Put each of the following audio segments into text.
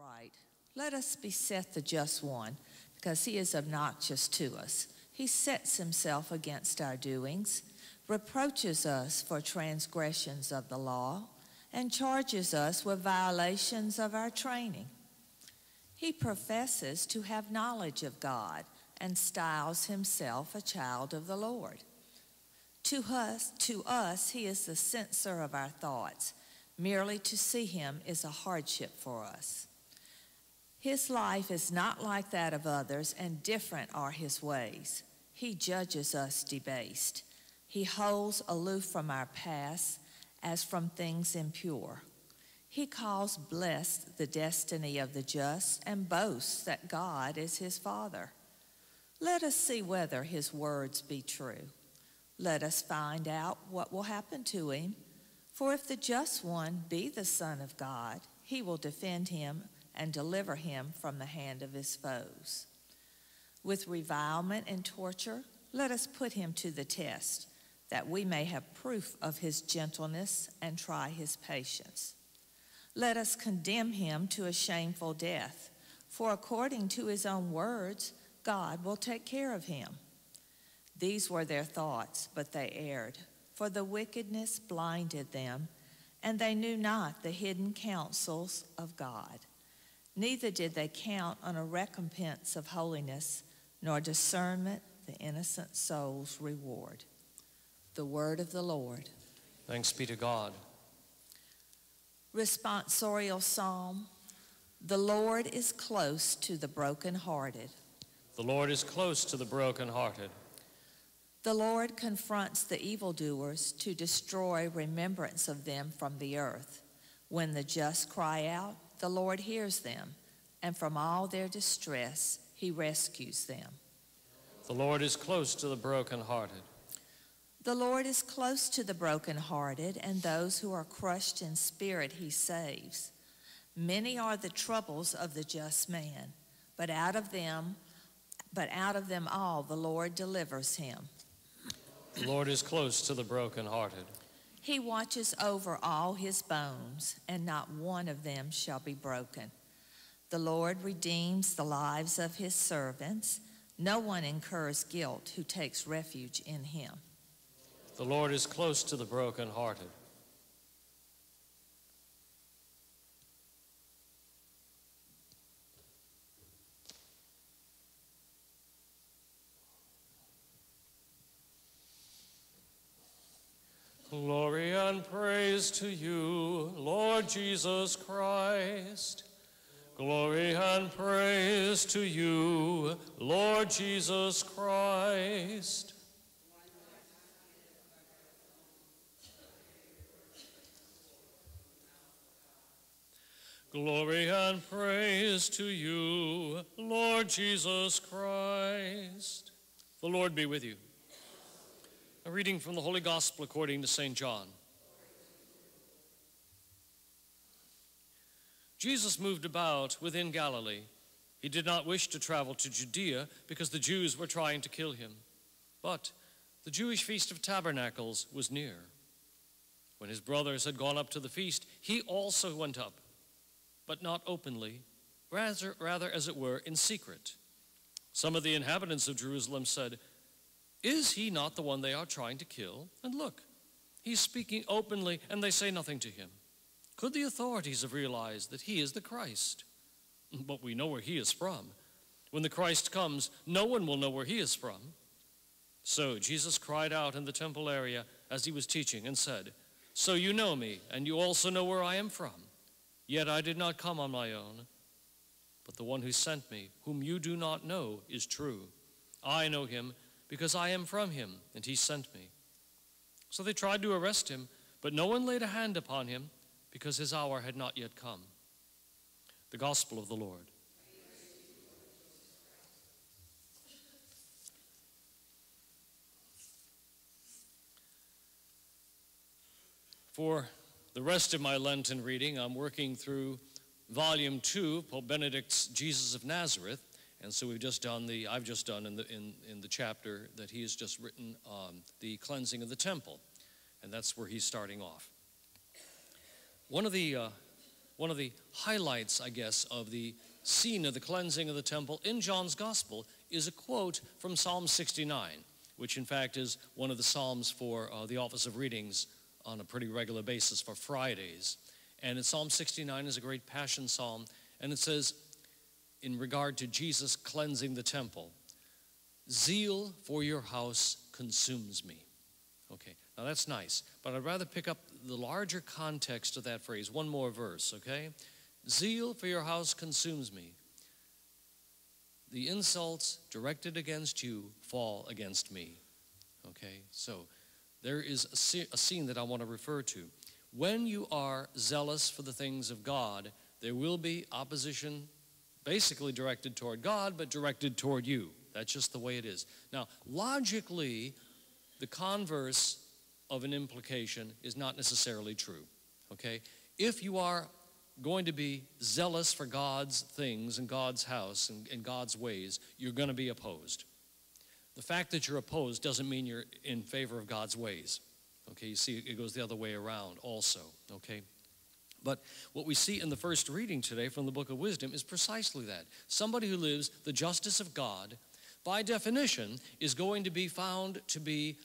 right. Let us beset the just one, because he is obnoxious to us. He sets himself against our doings, reproaches us for transgressions of the law, and charges us with violations of our training. He professes to have knowledge of God and styles himself a child of the Lord. To us, he is the censor of our thoughts. Merely to see him is a hardship for us. His life is not like that of others, and different are his ways. He judges us debased. He holds aloof from our past as from things impure. He calls blessed the destiny of the just and boasts that God is his Father. Let us see whether his words be true. Let us find out what will happen to him. For if the just one be the Son of God, he will defend him and deliver him from the hand of his foes. With revilement and torture, let us put him to the test, that we may have proof of his gentleness and try his patience. Let us condemn him to a shameful death, for according to his own words, God will take care of him. These were their thoughts, but they erred, for the wickedness blinded them, and they knew not the hidden counsels of God. Neither did they count on a recompense of holiness, nor discernment the innocent soul's reward. The word of the Lord. Thanks be to God. Responsorial Psalm. The Lord is close to the brokenhearted. The Lord is close to the brokenhearted. The Lord confronts the evildoers to destroy remembrance of them from the earth. When the just cry out, the Lord hears them, and from all their distress he rescues them. The Lord is close to the brokenhearted. The Lord is close to the brokenhearted, and those who are crushed in spirit he saves. Many are the troubles of the just man, but out of them all the Lord delivers him. The Lord is close to the brokenhearted. He watches over all his bones, and not one of them shall be broken. The Lord redeems the lives of his servants. No one incurs guilt who takes refuge in him. The Lord is close to the brokenhearted. Glory and praise to you, Lord Jesus Christ. Glory and praise to you, Lord Jesus Christ. Glory and praise to you, Lord Jesus Christ. The Lord be with you. A reading from the Holy Gospel according to St. John. Jesus moved about within Galilee. He did not wish to travel to Judea because the Jews were trying to kill him. But the Jewish Feast of Tabernacles was near. When his brothers had gone up to the feast, he also went up, but not openly, rather as it were in secret. Some of the inhabitants of Jerusalem said, "Is he not the one they are trying to kill? And look, he's speaking openly, and they say nothing to him. Could the authorities have realized that he is the Christ? But we know where he is from. When the Christ comes, no one will know where he is from." So Jesus cried out in the temple area as he was teaching and said, "So you know me, and you also know where I am from. Yet I did not come on my own, but the one who sent me, whom you do not know, is true. I know him, because I am from him, and he sent me." So they tried to arrest him, but no one laid a hand upon him, because his hour had not yet come. The Gospel of the Lord. For the rest of my Lenten reading, I'm working through Volume 2, Pope Benedict's Jesus of Nazareth. And so I've just done in the chapter that he has just written the cleansing of the temple, and that's where he's starting off. One of the one of the highlights, I guess, of the scene of the cleansing of the temple in John's Gospel is a quote from Psalm 69, which in fact is one of the psalms for the office of readings on a pretty regular basis for Fridays. And in Psalm 69 is a great passion psalm, and it says, in regard to Jesus cleansing the temple, "Zeal for your house consumes me." Okay, now that's nice, but I'd rather pick up the larger context of that phrase, one more verse, okay? "Zeal for your house consumes me. The insults directed against you fall against me." Okay, so there is a scene that I want to refer to. When you are zealous for the things of God, there will be opposition basically directed toward God, but directed toward you. That's just the way it is. Now, logically, the converse of an implication is not necessarily true, okay? If you are going to be zealous for God's things and God's house and God's ways, you're going to be opposed. The fact that you're opposed doesn't mean you're in favor of God's ways. Okay, you see, it goes the other way around also, okay? But what we see in the first reading today from the book of Wisdom is precisely that. Somebody who lives the justice of God, by definition, is going to be found to be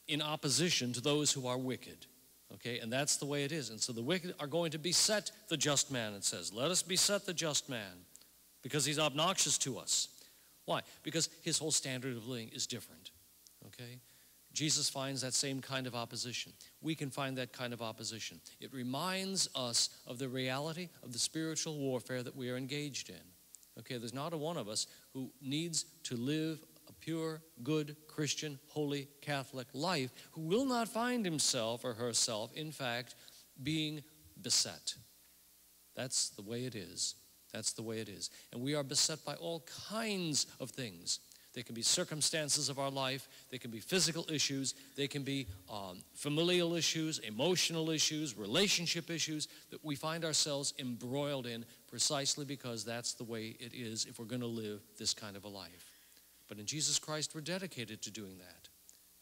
in opposition to those who are wicked, okay? And that's the way it is. And so the wicked are going to beset the just man, it says. Let us beset the just man because he's obnoxious to us. Why? Because his whole standard of living is different, okay? Jesus finds that same kind of opposition. We can find that kind of opposition. It reminds us of the reality of the spiritual warfare that we are engaged in. Okay, there's not a one of us who needs to live a pure, good, Christian, holy, Catholic life who will not find himself or herself, in fact, being beset. That's the way it is. That's the way it is. And we are beset by all kinds of things. They can be circumstances of our life. They can be physical issues. They can be familial issues, emotional issues, relationship issues that we find ourselves embroiled in precisely because that's the way it is if we're going to live this kind of a life. But in Jesus Christ, we're dedicated to doing that.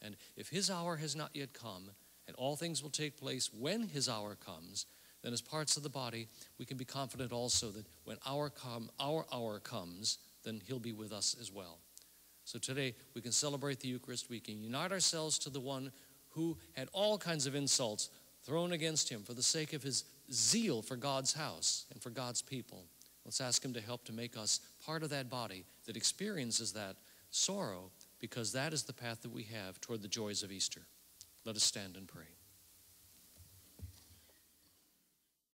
And if his hour has not yet come, and all things will take place when his hour comes, then as parts of the body, we can be confident also that when our hour comes, then he'll be with us as well. So today, we can celebrate the Eucharist. We can unite ourselves to the one who had all kinds of insults thrown against him for the sake of his zeal for God's house and for God's people. Let's ask him to help to make us part of that body that experiences that sorrow, because that is the path that we have toward the joys of Easter. Let us stand and pray.